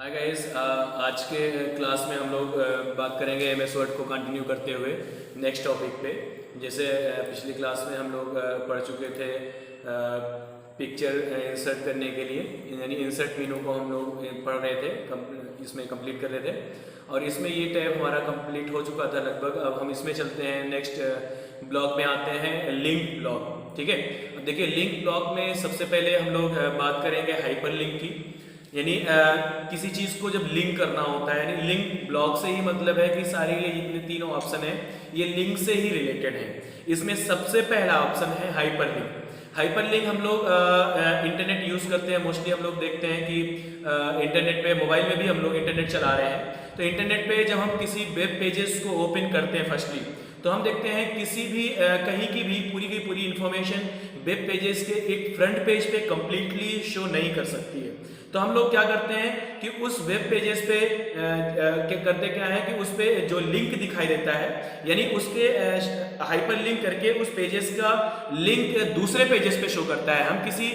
Hi guys, आज के class में हम लोग बात करेंगे एमएस वर्ड को कंटिन्यू करते हुए नेक्स्ट टॉपिक पे। जैसे पिछली क्लास में हम लोग पढ़ चुके थे पिक्चर इंसर्ट करने के लिए, यानी इंसर्ट मेनू को हम लोग पढ़ रहे थे, इसमें कंप्लीट कर रहे थे और इसमें ये टैब हमारा कंप्लीट हो चुका था लगभग। अब हम इसमें चलते हैं, नेक्स्ट ब्लॉक में आते हैं, लिंक ब्लॉक। ठीक है, अब देखिए लिंक ब्लॉक में सबसे पहले हम लोग बात करेंगे हाइपर लिंक की, यानी किसी चीज़ को जब लिंक करना होता है, यानी लिंक ब्लॉक से ही मतलब है कि सारे ये जितने तीनों ऑप्शन है ये लिंक से ही रिलेटेड है। इसमें सबसे पहला ऑप्शन है हाइपर लिंक। हाइपर लिंक हम लोग इंटरनेट यूज़ करते हैं, मोस्टली हम लोग देखते हैं कि इंटरनेट पे, मोबाइल में भी हम लोग इंटरनेट चला रहे हैं, तो इंटरनेट पे जब हम किसी वेब पेजेस को ओपन करते हैं फर्स्टली, तो हम देखते हैं किसी भी कहीं की भी पूरी की पूरी इंफॉर्मेशन वेब पेजेस के एक फ्रंट पेज पे कंप्लीटली शो नहीं कर सकती है। तो हम लोग क्या करते हैं कि उस वेब पेजेस पे करते क्या है कि उस पे जो लिंक दिखाई देता है, यानी उसके हाइपर लिंक करके उस पेजेस का लिंक दूसरे पेजेस पे शो करता है। हम किसी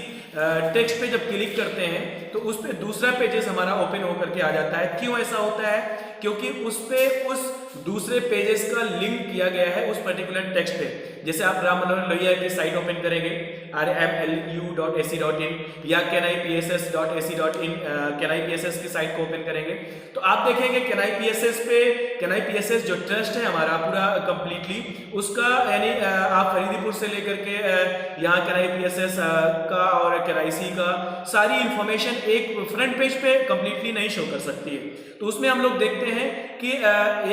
टेक्स्ट पे जब क्लिक करते हैं तो उस पे दूसरा पेजेस हमारा ओपन होकर के आ जाता है। क्यों ऐसा होता है? क्योंकि उस पे उस दूसरे पेजेस का लिंक किया गया है उस पर्टिकुलर टेक्स्ट पे। जैसे आप राम मनोहर लोहिया की साइट ओपन करेंगे rmlu.ac.in या canipss.ac.in, canipss की साइट को ओपन करेंगे तो आप देखेंगे canipss पे, canipss जो ट्रस्ट है हमारा पूरा कंप्लीटली उसका, यानी आप फरीदीपुर से लेकर के यहाँ canipss का और KIC का सारी इंफॉर्मेशन एक फ्रंट पेज पे कंप्लीटली नहीं शो कर सकती है। तो उसमें हम लोग देखते हैं कि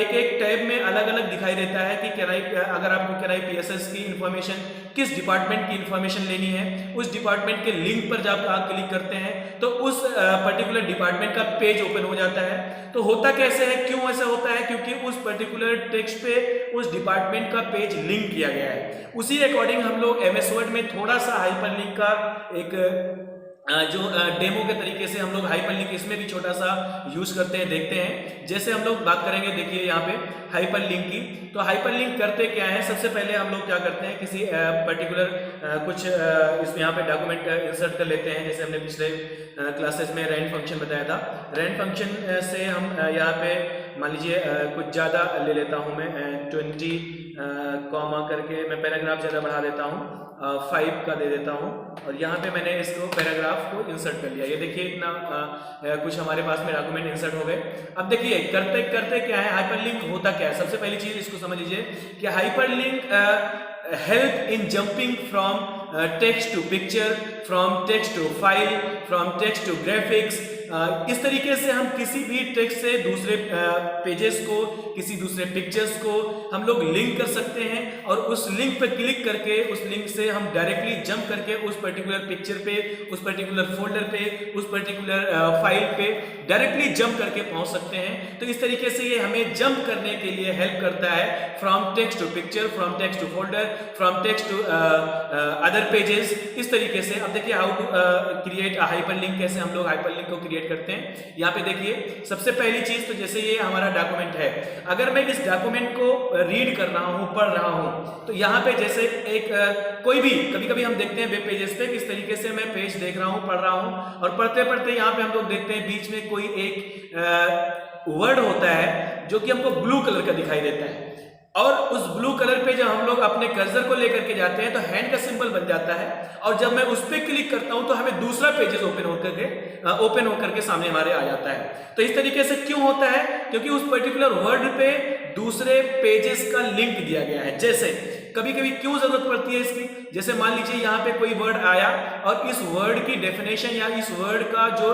एक एक टैब में अलग अलग दिखाई देता है कि अगर आपको canipss की इंफॉर्मेशन, किस डिपार्टमेंट की इंफॉर्मेशन लेनी है, उस डिपार्टमेंट के लिंक पर जब आप क्लिक करते हैं तो उस पर्टिकुलर डिपार्टमेंट का पेज ओपन हो जाता है। तो होता कैसे है, क्यों ऐसा होता है? क्योंकि उस पर्टिकुलर टेक्स्ट पे उस डिपार्टमेंट का पेज लिंक किया गया है। उसी अकॉर्डिंग हम लोग एमएस वर्ड में थोड़ा सा हाइपर लिंक का एक जो डेमो के तरीके से हम लोग हाइपर लिंक इसमें भी छोटा सा यूज करते हैं, देखते हैं। जैसे हम लोग बात करेंगे, देखिए यहाँ पे हाइपर लिंक की, तो हाइपर लिंक करते क्या है, सबसे पहले हम लोग क्या करते हैं, किसी पर्टिकुलर कुछ इसमें यहाँ पे डॉक्यूमेंट इंसर्ट कर लेते हैं। जैसे हमने पिछले क्लासेस में रैंड फंक्शन बताया था, रैंड फंक्शन से हम यहाँ पे मान लीजिए कुछ ज़्यादा ले लेता हूँ मैं, 20 कॉमा करके मैं पैराग्राफ ज़्यादा बढ़ा देता हूँ, 5 का दे देता हूँ और यहाँ पे मैंने इसको पैराग्राफ को इंसर्ट कर लिया। ये देखिए इतना कुछ हमारे पास में डॉक्यूमेंट इंसर्ट हो गए। अब देखिए करते करते क्या है, हाइपर लिंक होता क्या है, सबसे पहली चीज इसको समझ लीजिए कि hyperlink help in jumping from text to picture, from text to file, from text to graphics. इस तरीके से हम किसी भी टेक्स्ट से दूसरे पेजेस को, किसी दूसरे पिक्चर्स को हम लोग लिंक कर सकते हैं और उस लिंक पे क्लिक करके उस लिंक से हम डायरेक्टली जंप करके उस पर्टिकुलर पिक्चर पे, उस पर्टिकुलर फोल्डर पे, उस पर्टिकुलर फाइल पे डायरेक्टली जंप करके पहुंच सकते हैं। तो इस तरीके से ये हमें जंप करने के लिए हेल्प करता है, from text to picture, from text to folder, from text to other pages, इस तरीके से। अब देखिए how to create a hyperlink, कैसे हम लोग हाइपर लिंक को क्रिएट करते हैं। यहाँ पे देखिए सबसे पहली चीज, तो जैसे ये हमारा डॉक्यूमेंट है, अगर मैं इस डॉक्यूमेंट को रीड कर रहा हूँ, पढ़ रहा हूँ, तो यहाँ पे जैसे एक कोई भी, कभी कभी हम देखते हैं वेब पेजेस पे किस तरीके से मैं पेज देख रहा हूँ, पढ़ रहा हूँ और पढ़ते पढ़ते यहाँ पे हम लोग देखते हैं बीच में कोई एक वर्ड होता है जो कि हमको ब्लू कलर का दिखाई देता है और उस ब्लू कलर पे जब हम लोग अपने कर्सर को लेकर के जाते हैं तो हैंड का सिंबल बन जाता है और जब मैं उस पे क्लिक करता हूं तो हमें दूसरा पेजेस ओपन होकर के सामने हमारे आ जाता है। तो इस तरीके से क्यों होता है? क्योंकि उस पर्टिकुलर वर्ड पे दूसरे पेजेस का लिंक दिया गया है। जैसे कभी कभी क्यों जरूरत पड़ती है इसकी, जैसे मान लीजिए यहाँ पे कोई वर्ड आया और इस वर्ड की डेफिनेशन या इस वर्ड का जो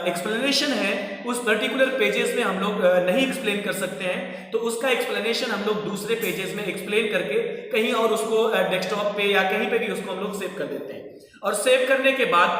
एक्सप्लेनेशन है उस पर्टिकुलर पेजेस में हम लोग नहीं एक्सप्लेन कर सकते हैं, तो उसका एक्सप्लेनेशन हम लोग दूसरे पेजेस में एक्सप्लेन करके कहीं और उसको डेस्कटॉप पे या कहीं पे भी उसको हम लोग सेव कर देते हैं और सेव करने के बाद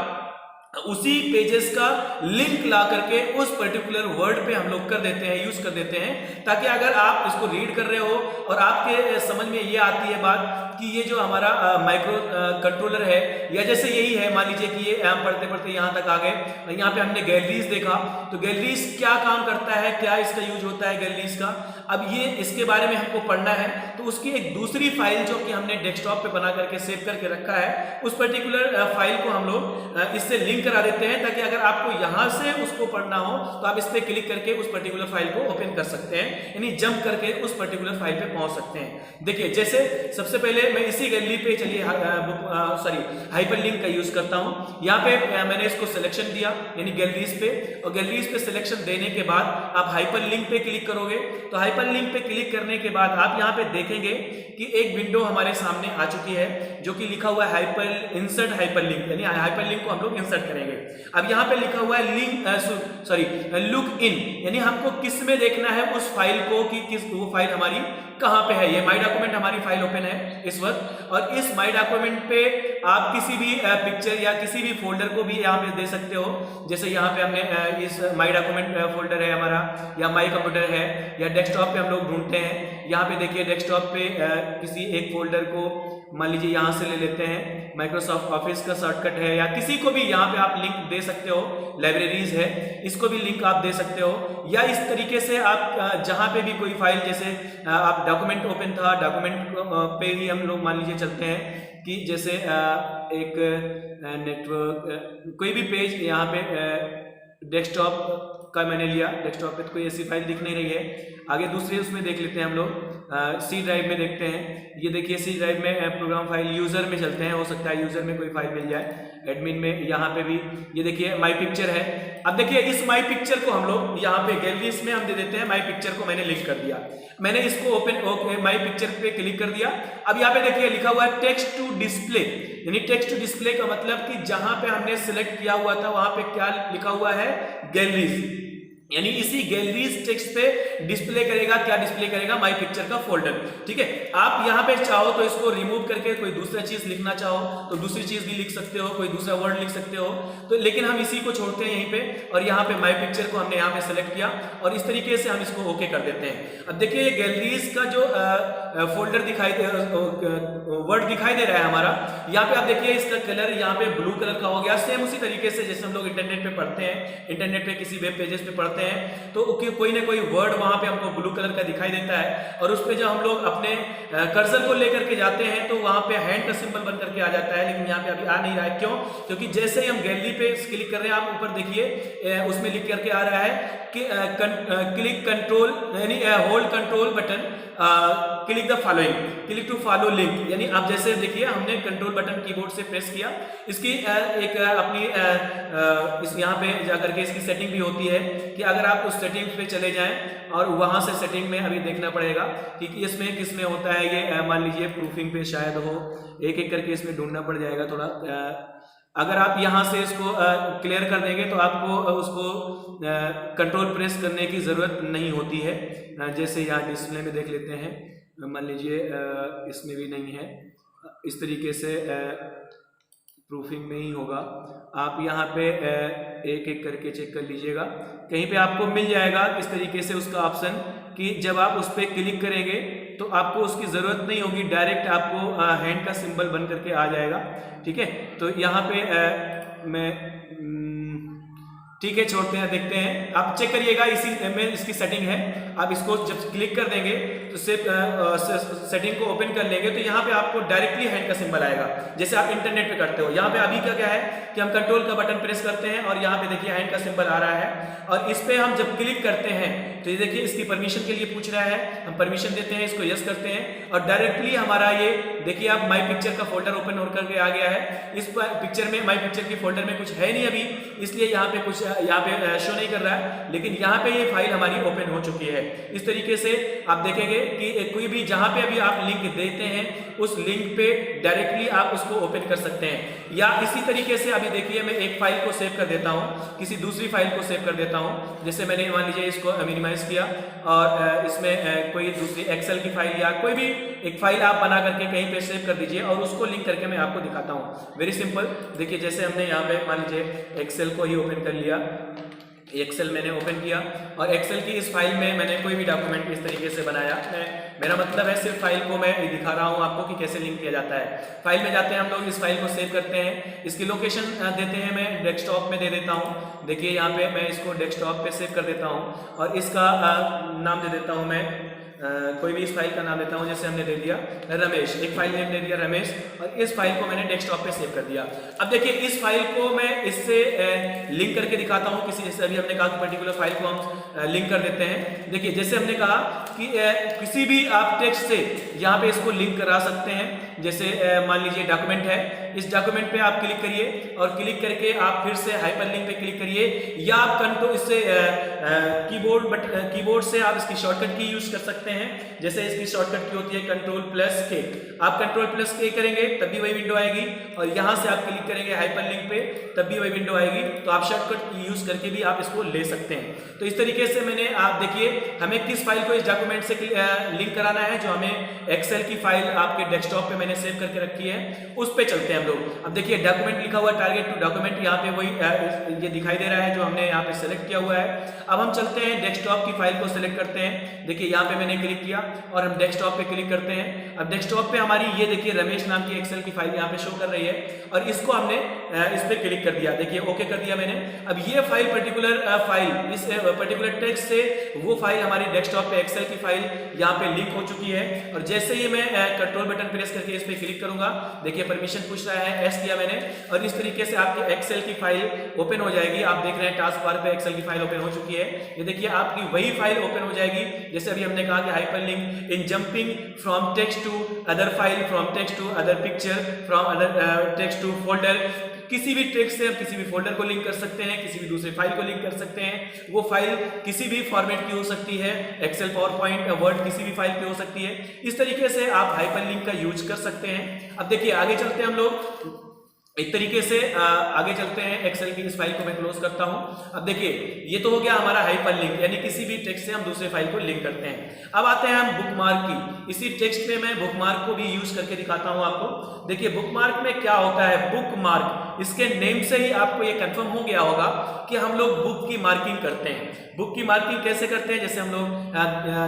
उसी पेजेस का लिंक ला करके उस पर्टिकुलर वर्ड पे हम लोग कर देते हैं, यूज कर देते हैं, ताकि अगर आप इसको रीड कर रहे हो और आपके समझ में ये आती है बात कि ये जो हमारा माइक्रो कंट्रोलर है, या जैसे यही है, मान लीजिए कि ये हम पढ़ते पढ़ते यहाँ तक आ गए, यहाँ पे हमने गैलरीज देखा, तो गैलरीज क्या काम करता है, क्या इसका यूज होता है गैलरीज का, अब ये इसके बारे में हमको पढ़ना है तो उसकी एक दूसरी फाइल जो कि हमने डेस्कटॉप पे बना करके सेव करके रखा है, उस पर्टिकुलर फाइल को हम लोग इससे लिंक लिंक करा देते हैं, ताकि अगर आपको यहां से उसको पढ़ना हो तो आप इस पे क्लिक करके उस पर्टिकुलर फाइल को ओपन कर सकते हैं, यानी जंप करके उस पर्टिकुलर फाइल पे पहुंच सकते हैं। देखिए जैसे सबसे पहले मैं इसी गैलरी पे चलिए हाइपरलिंक का यूज करता हूं। यहाँ पे मैंने इसको सिलेक्शन दिया यानी गैलरीज पे, और गैलरीज पे सिलेक्शन देने के बाद आप हाइपरलिंक पे क्लिक करोगे। तो हाइपरलिंक पे क्लिक करने के बाद आप यहाँ पे देखेंगे कि एक विंडो हमारे सामने आ चुकी है जो कि लिखा हुआ है इंसर्ट हाइपरलिंक, यानी हाइपरलिंक को हम लोग इंसर्ट करेंगे। अब यहाँ पे लिखा हुआ है लुक इन, यानी हमको किस में देखना है उस फाइल को कि वो फाइल हमारी कहां पे है। ये माई डॉक्यूमेंट हमारी फाइल ओपन है इस वक्त, और इस माई डॉक्यूमेंट पे आप किसी भी पिक्चर या किसी भी फोल्डर को भी यहाँ पे दे सकते हो। जैसे यहाँ पे हमने इस माई डॉक्यूमेंट फोल्डर है हमारा, या माई कंप्यूटर है, या डेस्कटॉप पे हम लोग ढूंढते हैं। यहाँ पे देखिए डेस्कटॉप पे किसी एक फोल्डर को मान लीजिए यहाँ से ले लेते हैं, माइक्रोसॉफ्ट ऑफिस का शॉर्टकट है, या किसी को भी यहाँ पे आप लिंक दे सकते हो। लाइब्रेरीज है, इसको भी लिंक आप दे सकते हो, या इस तरीके से आप जहाँ पे भी कोई फाइल, जैसे आप डॉक्यूमेंट ओपन था, डॉक्यूमेंट पे ही हम लोग मान लीजिए चलते हैं कि जैसे एक नेटवर्क कोई भी पेज यहाँ पे डेस्कटॉप का मैंने लिया, डेस्कटॉप पे तो कोई ऐसी फाइल दिख नहीं रही है। आगे दूसरे उसमें देख लेते हैं हम लोग, सी ड्राइव में देखते हैं। ये देखिए सी ड्राइव में प्रोग्राम फाइल यूजर में चलते हैं, हो सकता है यूजर में कोई फाइल मिल जाए। एडमिन में यहाँ पे भी ये देखिए माई पिक्चर है। अब देखिए इस माई पिक्चर को हम लोग यहाँ पे गैलरीज में हम दे देते हैं, माई पिक्चर को मैंने लिंक कर दिया। मैंने इसको ओपन माई पिक्चर पे क्लिक कर दिया। अब यहाँ पे देखिए लिखा हुआ है टेक्स्ट टू डिस्प्ले, यानी टेक्स्ट टू डिस्प्ले का मतलब कि जहां पे हमने सिलेक्ट किया हुआ था वहां पे क्या लिखा हुआ है, गैलरीज, यानी इसी गैलरीज टेक्स्ट पे डिस्प्ले करेगा। क्या डिस्प्ले करेगा, माई पिक्चर का फोल्डर। ठीक है, आप यहाँ पे चाहो तो इसको रिमूव करके कोई दूसरा चीज लिखना चाहो तो दूसरी चीज भी लिख सकते हो, कोई दूसरा वर्ड लिख सकते हो। तो लेकिन हम इसी को छोड़ते हैं यहीं पे, और यहाँ पे माई पिक्चर को हमने यहाँ पे सेलेक्ट किया और इस तरीके से हम इसको ओके कर देते हैं। अब देखिए ये गैलरीज का जो फोल्डर दिखाई दे, वर्ड दिखाई दे रहा है हमारा, यहाँ पे आप देखिए इसका कलर यहाँ पे ब्लू कलर का हो गया। सेम उसी तरीके से जैसे हम लोग इंटरनेट पे पढ़ते हैं, इंटरनेट पे किसी वेब पेजेस पे पढ़ते हैं तो कोई ना कोई वर्ड वहां पे हमको ब्लू कलर का दिखाई देता है, और उस पे जब हम लोग अपने कर्सर को लेकर के जाते हैं तो वहां पे हैंड का सिंबल बन करके आ जाता है। लेकिन यहाँ पे अभी आ नहीं रहा है, क्यों? क्योंकि जैसे ही हम गैलरी पे क्लिक कर रहे हैं, आप ऊपर देखिए उसमें लिख करके आ रहा है कि क्लिक कंट्रोल यानी hold control button click the following, click to follow link, यानी आप जैसे देखिए हमने कंट्रोल बटन कीबोर्ड से प्रेस किया। इसकी एक अपनी इस यहाँ पे जाकर के इसकी सेटिंग भी होती है कि अगर आप उस सेटिंग पे चले जाएं और वहां से सेटिंग में अभी देखना पड़ेगा कि इसमें किस में होता है ये, मान लीजिए प्रूफिंग पे शायद हो, एक एक करके इसमें ढूंढना पड़ जाएगा थोड़ा। अगर आप यहाँ से इसको क्लियर कर देंगे तो आपको उसको कंट्रोल प्रेस करने की ज़रूरत नहीं होती है। जैसे यहाँ डिस्प्ले में देख लेते हैं, मान लीजिए इसमें भी नहीं है, इस तरीके से प्रूफिंग में ही होगा। आप यहाँ पे एक एक करके चेक कर लीजिएगा, कहीं पे आपको मिल जाएगा इस तरीके से उसका ऑप्शन कि जब आप उस पर क्लिक करेंगे तो आपको उसकी ज़रूरत नहीं होगी, डायरेक्ट आपको हैंड का सिंबल बन करके आ जाएगा। ठीक है, तो यहाँ पे मैं ठीक है छोड़ते हैं, देखते हैं। आप चेक करिएगा इसी में इसकी सेटिंग है। आप इसको जब क्लिक कर देंगे तो सेटिंग को ओपन कर लेंगे तो यहाँ पे आपको डायरेक्टली हैंड का सिंबल आएगा, जैसे आप इंटरनेट पे करते हो। यहाँ पे अभी क्या है कि हम कंट्रोल का बटन प्रेस करते हैं और यहाँ पे देखिए हैंड का सिंबल आ रहा है, और इस पे हम जब क्लिक करते हैं तो ये देखिए इसकी परमिशन के लिए पूछ रहा है, हम परमिशन देते हैं, इसको यस करते हैं और डायरेक्टली हमारा ये देखिए आप माई पिक्चर का फोल्डर ओपन होकर के आ गया है। इस पिक्चर में माई पिक्चर की फोल्डर में कुछ है नहीं अभी, इसलिए यहाँ पे कुछ यहाँ पे शो नहीं कर रहा है, लेकिन यहाँ पे ये फाइल हमारी ओपन हो चुकी है। इस तरीके से आप देखेंगे कि कोई भी जहाँ पे अभी आप लिंक देते हैं उस लिंक पे डायरेक्टली आप उसको ओपन कर सकते हैं। या इसी तरीके से अभी देखिए मैं एक फाइल को सेव कर देता हूँ, किसी दूसरी फाइल को सेव कर देता हूँ। जैसे मैंने मान लीजिए इसको मिनिमाइज किया और इसमें कोई दूसरी एक्सेल की फाइल या कोई भी एक फाइल आप बना करके कहीं पे सेव कर दीजिए और उसको लिंक करके मैं आपको दिखाता हूँ। वेरी सिंपल, देखिए जैसे हमने यहाँ पे मान लीजिए एक्सेल को ही ओपन कर लिया, एक्सेल मैंने ओपन किया और एक्सेल की इस फाइल में मैंने कोई भी डॉक्यूमेंट इस तरीके से बनाया। मेरा मतलब है सिर्फ फाइल को मैं दिखा रहा हूँ आपको कि कैसे लिंक किया जाता है। फाइल में जाते हैं हम लोग, इस फाइल को सेव करते हैं, इसकी लोकेशन देते हैं, मैं डेस्कटॉप में दे देता हूँ। देखिए यहाँ पे मैं इसको डेस्कटॉप पे सेव कर देता हूँ और इसका नाम दे देता हूँ मैं कोई भी इस फाइल का नाम देता हूँ, जैसे हमने दे दिया रमेश, एक फाइल नेम दे दिया रमेश, और इस फाइल को मैंने डेस्कटॉप पे सेव कर दिया। अब देखिए इस फाइल को मैं इससे लिंक करके दिखाता हूँ किसी, जैसे अभी हमने कहा कि पर्टिकुलर फाइल को हम लिंक कर देते हैं। देखिए जैसे हमने कहा कि किसी भी आप टेक्स्ट से यहाँ पे इसको लिंक करा सकते हैं। जैसे मान लीजिए डॉक्यूमेंट है, इस डॉक्यूमेंट पे आप क्लिक करिए और क्लिक करके आप फिर से हाइपरलिंक पे क्लिक करिए, या आप कंट्रोल इससे कीबोर्ड से आप इसकी शॉर्टकट की यूज कर सकते हैं। जैसे इसकी शॉर्टकट की होती है Ctrl+K, आप Ctrl+K करेंगे तब भी वही विंडो आएगी, और यहाँ से आप क्लिक करेंगे हाइपरलिंक पे तब भी वही विंडो आएगी। तो आप शॉर्टकट यूज करके भी आप इसको ले सकते हैं। तो इस तरीके से मैंने, आप देखिए हमें किस फाइल को इस डॉक्यूमेंट से लिंक कराना है, जो हमें एक्सेल की फाइल आपके डेस्कटॉप पे मैंने सेव करके रखी है, उस पे चलते हैं हम लोग। अब देखिए डॉक्यूमेंट लिखा हुआ, टारगेट टू डॉक्यूमेंट, यहाँ पे वही ये दिखाई दे रहा है जो हमने यहाँ पे सेलेक्ट किया हुआ है। अब हम चलते हैं डेस्कटॉप की फाइल को सिलेक्ट करते हैं। देखिए यहाँ पे मैंने क्लिक किया और हम डेस्कटॉप पे क्लिक करते हैं। अब डेस्कटॉप पे हमारी ये देखिए रमेश नाम की एक्सेल की फाइल यहाँ पे शो कर रही है, और इसको हमने इस पे क्लिक कर दिया। देखिए ओके कर दिया मैंने। अब ये फाइल पर्टिकुलर फाइल, इस पर्टिकुलर टेक्स्ट से वो फाइल हमारी डेस्कटॉप पे एक्सेल की फाइल यहाँ पे लिंक हो चुकी है। और जैसे ही मैं कंट्रोल बटन प्रेस करके इस पे क्लिक करूंगा, देखिए परमिशन पूछ रहा है, एस किया मैंने, और इस तरीके से आपकी एक्सेल की फाइल ओपन हो जाएगी। आप देख रहे हैं टास्क बार पे एक्सेल की फाइल ओपन हो चुकी है। ये देखिए आपकी वही फाइल ओपन हो जाएगी, जैसे अभी हमने कहा कि hyperlink in jumping from text to other file, from text to other picture, from other text to folder. किसी भी टेक्स्ट से हम किसी भी फोल्डर को लिंक कर सकते हैं, किसी भी दूसरे फाइल को लिंक कर सकते हैं। वो फाइल किसी भी फॉर्मेट की हो सकती है, एक्सेल, पावरपॉइंट, वर्ड, किसी भी फाइल की हो सकती है। इस तरीके से आप हाइपरलिंक का यूज कर सकते हैं। अब देखिए आगे चलते हैं हम लोग, एक तरीके से आगे चलते हैं। एक्सेल की इस फाइल को मैं क्लोज करता हूं। अब देखिए ये तो हो गया हमारा हाइपरलिंक, यानी किसी भी टेक्स्ट से हम दूसरे फाइल को लिंक करते हैं। अब आते हैं हम बुकमार्क की। इसी टेक्स्ट पे मैं बुकमार्क को भी यूज करके दिखाता हूं आपको। देखिए बुकमार्क में क्या होता है, बुकमार्क, इसके नेम से ही आपको ये कंफर्म हो गया होगा कि हम लोग बुक की मार्किंग करते हैं। बुक की मार्किंग कैसे करते हैं, जैसे हम लोग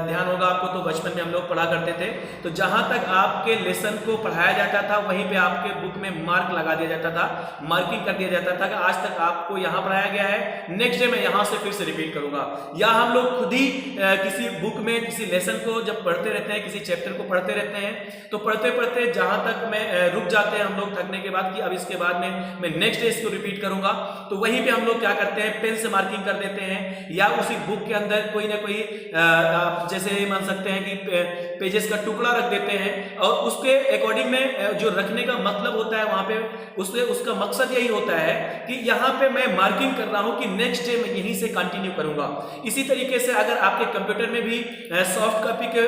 ध्यान होगा आपको, तो बचपन में हम लोग पढ़ा करते थे, तो जहां तक आपके लेसन को पढ़ाया जाता था वहीं पे आपके बुक में मार्क लगा दिया जाता था, मार्किंग कर दिया जाता था कि आज तक आपको यहाँ पढ़ाया गया है, नेक्स्ट डे मैं यहाँ से फिर से रिपीट करूंगा। या हम लोग खुद ही किसी बुक में किसी लेसन को जब पढ़ते रहते हैं, किसी चैप्टर को पढ़ते रहते हैं, तो पढ़ते पढ़ते जहां तक मैं रुक जाते हैं हम लोग थकने के बाद कि अब इसके बाद में मैं नेक्स्ट डे इसको रिपीट करूंगा, तो वहीं पे हम लोग क्या करते हैं, पेन से मार्किंग कर देते हैं, या उसी बुक के अंदर कोई ना कोई आप जैसे मान सकते हैं कि पेजेस का टुकड़ा रख देते हैं, और उसके अकॉर्डिंग में जो रखने का मतलब होता है वहां पे उसका मकसद यही होता है कि यहाँ पे मैं मार्किंग कर रहा हूं कि नेक्स्ट डे मैं यहीं से कंटिन्यू करूंगा। इसी तरीके से अगर आपके कंप्यूटर में भी सॉफ्ट कॉपी के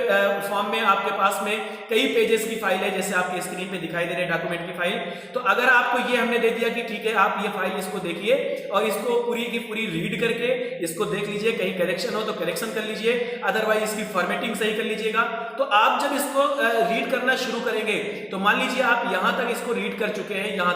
फॉर्म में आपके पास में कई पेजेस की फाइल है, जैसे आपकी स्क्रीन पे दिखाई दे रहे डॉक्यूमेंट की फाइल, तो अगर आपको ये हमने दे दिया कि ठीक है आप ये फाइल इसको देखिए और इसको पूरी की पूरी रीड करके इसको देख लीजिए, कहीं करेक्शन हो तो करेक्शन कर लीजिए, अदरवाइज इसकी फॉर्मेटिंग सही कर लीजिएगा। तो आप जब इसको रीड करना शुरू करेंगे, तो मान लीजिए आप यहां तक इसको रीड कर चुके हैं, यहां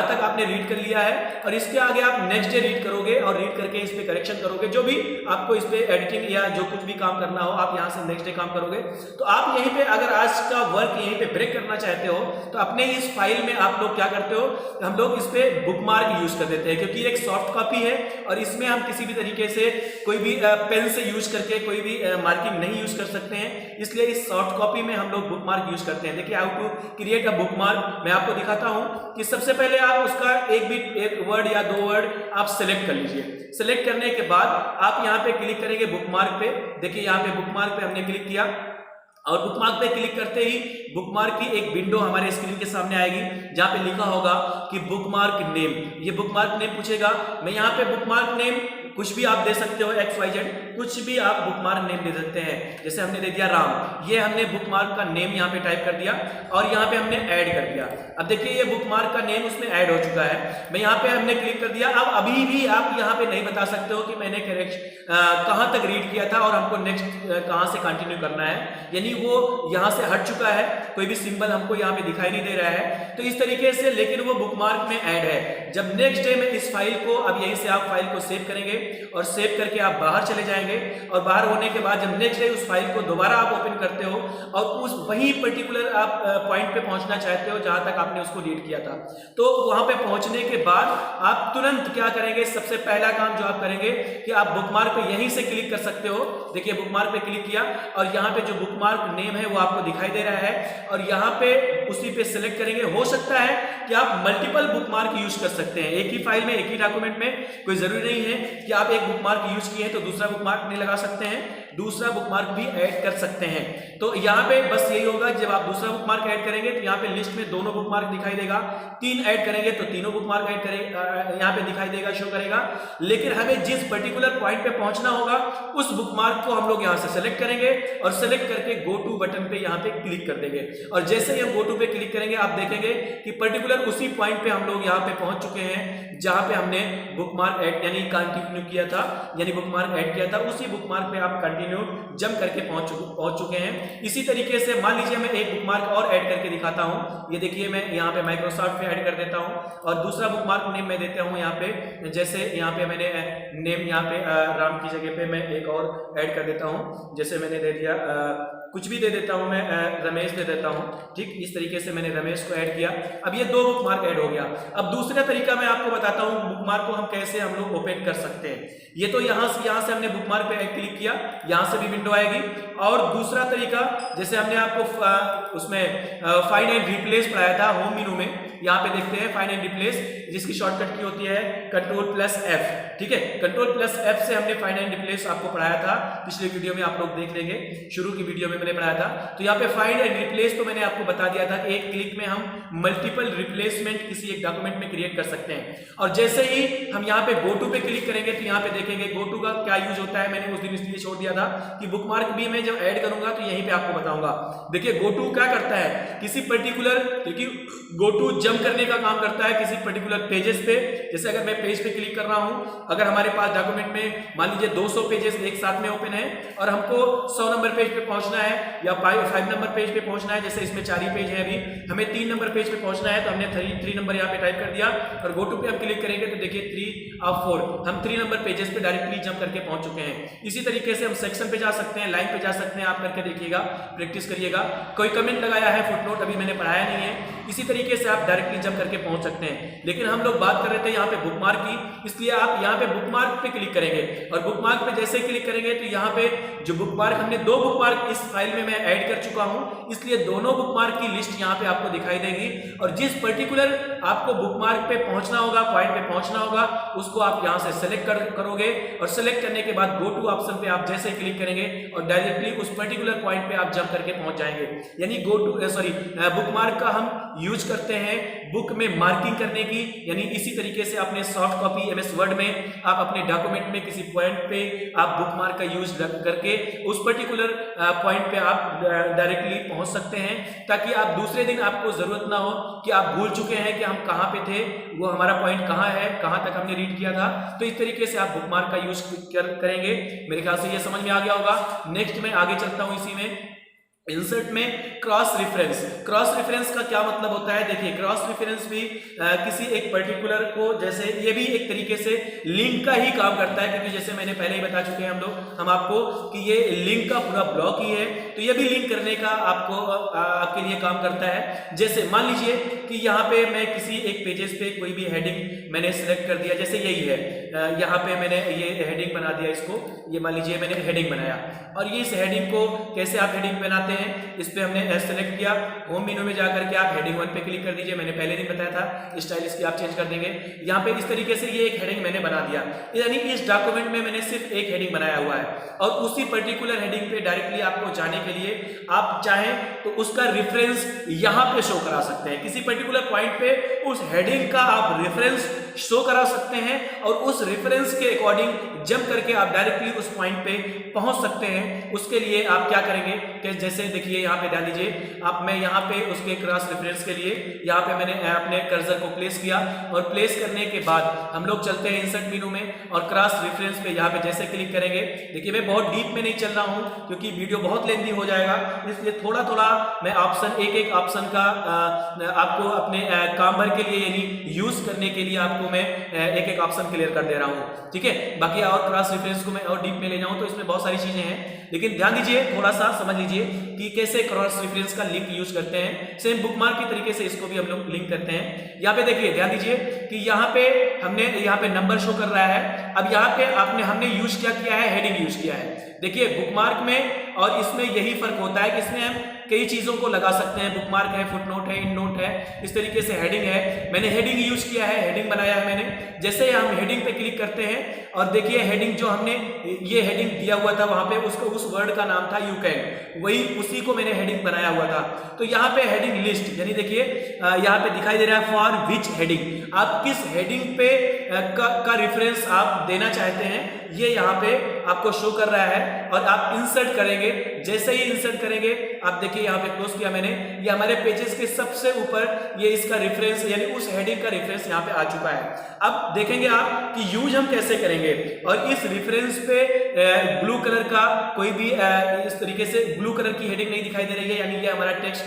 तक आपने रीड कर लिया है, और इसके आगे आप नेक्स्ट डे रीड करोगे और रीड करके इस पे करेक्शन करोगे, जो भी आपको इस पे एडिटिंग या जो कुछ भी काम करना हो आप यहां से नेक्स्ट डे काम करोगे। तो आप यहीं पे अगर आज का वर्क यहीं पे ब्रेक करना चाहते हो, तो अपने इस फाइल में आप लोग क्या करते हो, हम लोग इस पे बुकमार्क यूज कर देते हैं, क्योंकि एक सॉफ्ट कॉपी है और इसमें हम किसी भी तरीके से कोई भी पेन से यूज करके कोई भी मार्किंग नहीं यूज कर सकते हैं, इसलिए इस सॉफ्ट कॉपी में हम लोग बुकमार्क यूज करते हैं। देखिए how to create a bookmark मैं आपको दिखाता हूं कि सबसे पहले आप उसका एक वर्ड या दो वर्ड आप सिलेक्ट कर लीजिए। सिलेक्ट करने के बाद आप यहां पे क्लिक करेंगे बुकमार्क पे। देखिए यहां पे बुकमार्क पे हमने क्लिक किया, और बुकमार्क पे क्लिक करते ही बुकमार्क की एक विंडो हमारे स्क्रीन के सामने आएगी, जहां पे लिखा होगा कि बुकमार्क नेम। ये बुकमार्क नेम पूछेगा, मैं यहाँ पे बुकमार्क नेम कुछ भी आप दे सकते हो, XYZ कुछ भी आप बुकमार्क नेम दे सकते हैं। जैसे हमने दे दिया राम, ये हमने बुकमार्क का नेम यहाँ पे टाइप कर दिया और यहाँ पे हमने ऐड कर दिया। अब देखिए ये बुकमार्क का नेम उसमें ऐड हो चुका है, मैं यहाँ पे हमने क्लिक कर दिया। अब अभी भी आप यहाँ पे नहीं बता सकते हो कि मैंने कहाँ तक रीड किया था और हमको नेक्स्ट कहाँ से कंटिन्यू करना है, यानी वो यहाँ से हट चुका है, कोई भी सिंबल हमको यहाँ पे दिखाई नहीं दे रहा है। तो इस तरीके से, लेकिन वो बुकमार्क में ऐड है। जब नेक्स्ट डे में इस फाइल को, अब यहीं से आप फाइल को सेव करेंगे और सेव करके आप बाहर चले जाएंगे। और बाहर होने के बाद जब नेक्स्ट डे उस फाइल को दोबारा आप ओपन करते हो और उस वही पर्टिकुलर आप पॉइंट पे पहुंचना चाहते हो जहां तक आपने उसको रीड किया था, तो वहां पे पहुंचने के बाद आप तुरंत क्या करेंगे, सबसे पहला काम जो आप करेंगे कि आप बुकमार्क पे यहीं से क्लिक कर सकते हो। देखिए बुकमार्क पे क्लिक किया और यहाँ पे जो बुकमार्क नेम है वो आपको दिखाई दे रहा है और यहाँ पे उसी पे सिलेक्ट करेंगे। हो सकता है कि आप मल्टीपल बुकमार्क यूज कर सकते हैं, एक ही फाइल में, एक ही डॉक्यूमेंट में। कोई जरूरी नहीं है कि आप एक बुकमार्क यूज किए हैं तो दूसरा बुकमार्क नहीं लगा सकते हैं, दूसरा बुकमार्क भी ऐड कर सकते हैं। तो यहाँ पे बस यही होगा, जब आप दूसरा बुकमार्क ऐड करेंगे तो यहाँ पे लिस्ट में दोनों बुकमार्क दिखाई देगा, 3 ऐड करेंगे तो तीनों बुकमार्क ऐड करेगा, यहाँ पे दिखाई देगा, शो करेगा। लेकिन हमें जिस पर्टिकुलर पॉइंट पे पहुंचना होगा उस बुकमार्क को हम लोग यहाँ से सेलेक्ट करेंगे और सेलेक्ट करके गो टू बटन पे यहाँ पे क्लिक कर देंगे। और जैसे ही हम गो टू पे क्लिक करेंगे आप देखेंगे कि पर्टिकुलर उसी पॉइंट पे हम लोग यहाँ पे पहुंच चुके हैं जहां पे हमने बुकमार्क ऐड यानी कंटिन्यू किया था, यानी बुकमार्क ऐड किया था। उसी बुकमार्क पे आप कंटिन्यू जंप करके पहुंच चुके हैं। इसी तरीके से मान लीजिए मैं एक बुकमार्क और ऐड करके दिखाता हूं। ये देखिए मैं यहाँ पे माइक्रोसॉफ्ट पे ऐड कर देता हूं और दूसरा बुकमार्क नेम मैं देता हूं यहाँ पे, जैसे यहाँ पे मैंने नेम यहाँ पे राम की जगह पे मैं एक और ऐड कर देता हूं, जैसे मैंने दे दिया कुछ भी दे देता हूं, मैं रमेश दे देता हूं। ठीक इस तरीके से मैंने रमेश को ऐड किया। अब ये 2 बुकमार्क ऐड हो गया। अब दूसरा तरीका मैं आपको बताता हूं बुकमार्क को हम कैसे हम लोग ओपन कर सकते हैं। ये तो यहाँ से हमने बुकमार्क पे क्लिक किया, यहाँ से भी विंडो आएगी। और दूसरा तरीका, जैसे हमने आपको उसमें फाइंड एंड रिप्लेस पढ़ाया था होम मेनू में, यहाँ पे देखते हैं फाइंड एंड रिप्लेस, जिसकी शॉर्टकट की होती है Ctrl+F। ठीक है, Ctrl+F से हमने फाइंड एंड रिप्लेस आपको पढ़ाया था, पिछले वीडियो में आप लोग देख लेंगे, शुरू की वीडियो में मैंने पढ़ाया था। तो यहाँ पे फाइंड एंड रिप्लेस तो मैंने आपको बता दिया था कि एक क्लिक में हम मल्टीपल रिप्लेसमेंट किसी एक डॉक्यूमेंट में क्रिएट कर सकते हैं। और जैसे ही हम यहाँ पे गो टू पे क्लिक करेंगे तो यहाँ पे देखेंगे गो टू का क्या यूज होता है। मैंने उस दिन इसलिए छोड़ दिया था कि बुकमार्क भी मैं जब ऐड करूंगा तो यहीं पे आपको बताऊंगा। देखिए गो टू क्या करता है, किसी पर्टिकुलर, क्योंकि गो टू जंप करने का काम करता है किसी पर्टिकुलर पेजेस पे। जैसे अगर मैं पेज पे क्लिक कर रहा हूं, अगर हमारे पास डॉक्यूमेंट में मान लीजिए 200 पेजेस एक साथ में ओपन है और हमको 100 नंबर पेज पे पहुंचना है या 5 नंबर पेज पे पहुंचना है, जैसे इसमें 4 ही पेज है, अभी हमें 3 नंबर पेज पे पहुंचना है, तो हमने 3 नंबर यहाँ पे टाइप कर दिया और गो टू पे हम क्लिक करेंगे तो देखिए 3 और 4 हम 3 नंबर पेजेस पे डायरेक्टली जंप करके पहुंच चुके हैं। इसी तरीके से हम सेक्शन पे जा सकते हैं, लाइन पे जा सकते हैं, आप करके देखिएगा, प्रैक्टिस करिएगा। कोई कमेंट लगाया है, फुटनोट अभी मैंने पढ़ाया नहीं है, इसी तरीके से आप डायरेक्टली जंप करके पहुंच सकते हैं। लेकिन हम लोग बात कर रहे थे यहाँ पे बुकमार्क की, इसलिए आप यहाँ पे बुकमार्क पे क्लिक करेंगे और बुकमार्क पे जैसे क्लिक करेंगे तो यहाँ पे जो बुकमार्क हमने 2 बुकमार्क इस फाइल में मैं ऐड कर चुका हूं, इसलिए दोनों बुकमार्क की लिस्ट यहाँ पे आपको दिखाई देगी। और जिस पर्टिकुलर आपको बुकमार्क पे पहुंचना होगा, पॉइंट पे पहुंचना होगा, उसको आप यहाँ से सेलेक्ट करोगे और सेलेक्ट करने के बाद गो टू ऑप्शन पे आप जैसे ही क्लिक करेंगे और डायरेक्टली उस पर्टिकुलर पॉइंट पे आप जंप करके पहुंच जाएंगे। यानी बुकमार्क का हम यूज करते हैं बुक में मार्किंग करने की, यानी इसी तरीके से अपने सॉफ्ट कॉपी MS वर्ड में आप अपने डॉक्यूमेंट में किसी पॉइंट पे आप बुकमार्क का यूज करके उस पर्टिकुलर पॉइंट पे आप डायरेक्टली पहुंच सकते हैं, ताकि आप दूसरे दिन आपको जरूरत ना हो कि आप भूल चुके हैं कि हम कहां पे थे, वो हमारा पॉइंट कहां है, कहां तक हमने रीड किया था। तो इस तरीके से आप बुकमार्क का यूज करेंगे। मेरे ख्याल से ये समझ में आ गया होगा। नेक्स्ट मैं आगे चलता हूं इसी में इंसर्ट में क्रॉस रेफरेंस। क्रॉस रेफरेंस का क्या मतलब होता है, देखिए क्रॉस रेफरेंस भी किसी एक पर्टिकुलर को, जैसे ये भी एक तरीके से लिंक का ही काम करता है, क्योंकि जैसे मैंने पहले ही बता चुके हैं हम आपको कि ये लिंक का पूरा ब्लॉक ही है, तो ये भी लिंक करने का आपके लिए काम करता है। जैसे मान लीजिए कि यहाँ पे मैं किसी एक पेजेस पे कोई भी हेडिंग मैंने सिलेक्ट कर दिया, जैसे यही है, यहाँ पे मैंने ये हेडिंग बना दिया, इसको ये मान लीजिए मैंने हेडिंग बनाया, और ये इस हेडिंग को कैसे आप हेडिंग बनाते हैं, इस पे हमने सेलेक्ट किया, होम मेनू में जाकर के आप हेडिंग 1 पे क्लिक कर दीजिए। मैंने पहले दिन बताया था, स्टाइल इसकी आप चेंज कर देंगे। यहाँ पे इस तरीके से ये एक हेडिंग मैंने बना दिया, यानी इस डॉक्यूमेंट में मैंने सिर्फ एक हेडिंग बनाया हुआ है, और उसी पर्टिकुलर हेडिंग पे डायरेक्टली आपको जाने के लिए आप चाहें तो उसका रेफरेंस यहाँ पे शो करा सकते हैं। किसी पर्टिकुलर पॉइंट पे उस हेडिंग का आप रेफरेंस शो करा सकते हैं और उस रेफरेंस के अकॉर्डिंग जंप करके आप डायरेक्टली उस पॉइंट पे पहुंच सकते हैं। उसके लिए आप क्या करेंगे कि जैसे देखिए यहाँ पे डाल दीजिए आप, मैं यहाँ पे उसके क्रॉस रेफरेंस के लिए यहाँ पे मैंने अपने कर्सर को प्लेस किया, और प्लेस करने के बाद हम लोग चलते हैं इंसर्ट मेनू में और क्रॉस रेफरेंस पे यहाँ पे जैसे क्लिक करेंगे। देखिए मैं बहुत डीप में नहीं चल रहा हूँ क्योंकि वीडियो बहुत लेंथी हो जाएगा, इसलिए थोड़ा थोड़ा मैं ऑप्शन एक ऑप्शन का आपको अपने काम भर के लिए यानी यूज करने के लिए आपको आपको मैं एक एक ऑप्शन क्लियर कर दे रहा हूँ, ठीक है। बाकी और क्रॉस रेफरेंस को मैं और डीप में ले जाऊँ तो इसमें बहुत सारी चीजें हैं, लेकिन ध्यान दीजिए, थोड़ा सा समझ लीजिए कि कैसे क्रॉस रेफरेंस का लिंक यूज करते हैं। सेम बुकमार्क की तरीके से इसको भी हम लोग लिंक करते हैं। यहाँ पे देखिए, ध्यान दीजिए कि यहाँ पे हमने यहाँ पे नंबर शो कर रहा है। अब यहाँ पे हमने यूज क्या किया है, हेडिंग यूज किया है। देखिए बुकमार्क में और इसमें यही फर्क होता है कि इसमें हम कई चीजों को लगा सकते हैं। बुकमार्क है, फुटनोट है, इंड नोट है, इस तरीके से हेडिंग है। मैंने हेडिंग यूज किया है, हेडिंग बनाया है मैंने। जैसे हम हेडिंग पे क्लिक करते हैं और देखिए हेडिंग जो हमने ये हेडिंग दिया हुआ था वहां पे उसका उस वर्ड का नाम था यू कैन, वही उसी को मैंने हेडिंग बनाया हुआ था। तो यहाँ पे हेडिंग लिस्ट, यानी देखिए यहाँ पे दिखाई दे रहा है फॉर विच हेडिंग, आप किस हेडिंग पे का रेफरेंस आप देना चाहते हैं ये यहाँ पे आपको शो कर रहा है। और आप इंसर्ट करेंगे, जैसे ही इंसर्ट करेंगे आप देखिए यहाँ पे क्लोज किया मैंने, ये हमारे पेजेस के सबसे ऊपर ये इसका रेफरेंस यानी उस हेडिंग का रेफरेंस यहाँ पे आ चुका है। अब देखेंगे आप कि यूज हम कैसे करेंगे। और इस रेफरेंस पे ब्लू कलर का कोई भी इस तरीके से ब्लू कलर की हेडिंग नहीं दिखाई दे रही है, यानी ये हमारा टेक्स्ट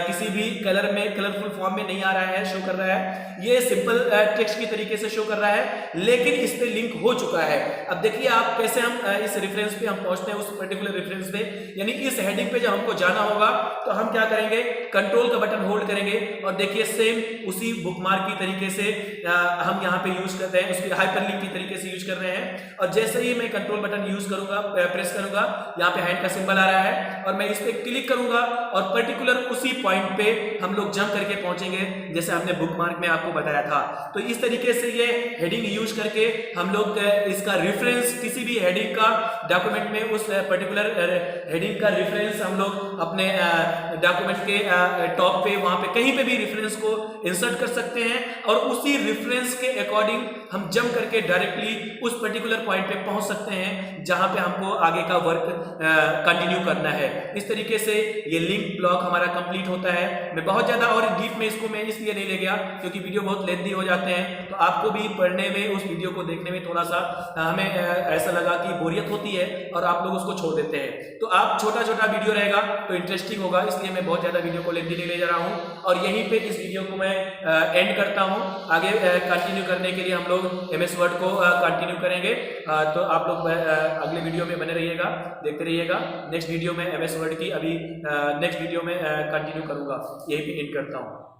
किसी भी कलर में कलरफुल फॉर्म में नहीं आ रहा है, शो कर रहा है। ये सिंपल टेक्स्ट की तरीके से शो कर रहा है, लेकिन इस पे लिंक हो चुका है। अब देखिए आप कैसे हम इस रेफरेंस पे हम पहुंचते हैं, उस पर्टिकुलर रेफरेंस पे, यानी इस हेडिंग पे जब हमको जाना होगा तो हम क्या करेंगे, कंट्रोल का बटन होल्ड करेंगे और देखिए सेम उसी बुकमार्क की तरीके से हम यहाँ पे यूज करते हैं, उसकी हाइपरलिंक की तरीके से यूज कर रहे हैं। और जैसे ही मैं कंट्रोल बटन यूज करूंगा, प्रेस करूंगा, यहाँ पे हैंड का सिंबल आ रहा है और मैं इस पे क्लिक करूंगा और पर्टिकुलर उसी पॉइंट पे हम लोग जंप करके पहुंचेंगे जैसे हमने बुकमार्क में आपको बताया था। तो इस तरीके से ये हेडिंग यूज करके हम लोग इसका रेफरेंस किसी भी हेडिंग का डॉक्यूमेंट में उस पर्टिकुलर हेडिंग का रेफरेंस हम लोग अपने डॉक्यूमेंट के टॉप पे वहां पे कहीं पे भी रेफरेंस को इंसर्ट कर सकते हैं और उसी रेफरेंस के अकॉर्डिंग हम जंप करके डायरेक्टली उस पर्टिकुलर पॉइंट पे पहुंच सकते हैं जहां पे हमको आगे का वर्क कंटिन्यू करना है। इस तरीके से ये लिंक ब्लॉक हमारा कंप्लीट होता है। मैं बहुत ज्यादा और डीप में इसको मैं इसलिए नहीं ले गया क्योंकि वीडियो बहुत लेंथी हो जाते हैं, तो आपको भी पढ़ने में, उस वीडियो को देखने में थोड़ा सा हमें ऐसा लगा कि बोरियत होती है और आप लोग उसको छोड़ देते हैं। तो आप छोटा छोटा वीडियो रहेगा तो इंटरेस्टिंग होगा, इसलिए मैं बहुत ज्यादा वीडियो को लेंथी नहीं ले जा रहा हूँ और यहीं पे इस वीडियो को मैं एंड करता हूँ। आगे कंटिन्यू करने के लिए हम लोग एमएस वर्ड को कंटिन्यू करेंगे। तो आप लोग अगले वीडियो में बने रहिएगा, देखते रहिएगा। नेक्स्ट वीडियो में एमएस वर्ड की अभी नेक्स्ट वीडियो में कंटिन्यू करूंगा, यहीं पे एंड करता हूँ।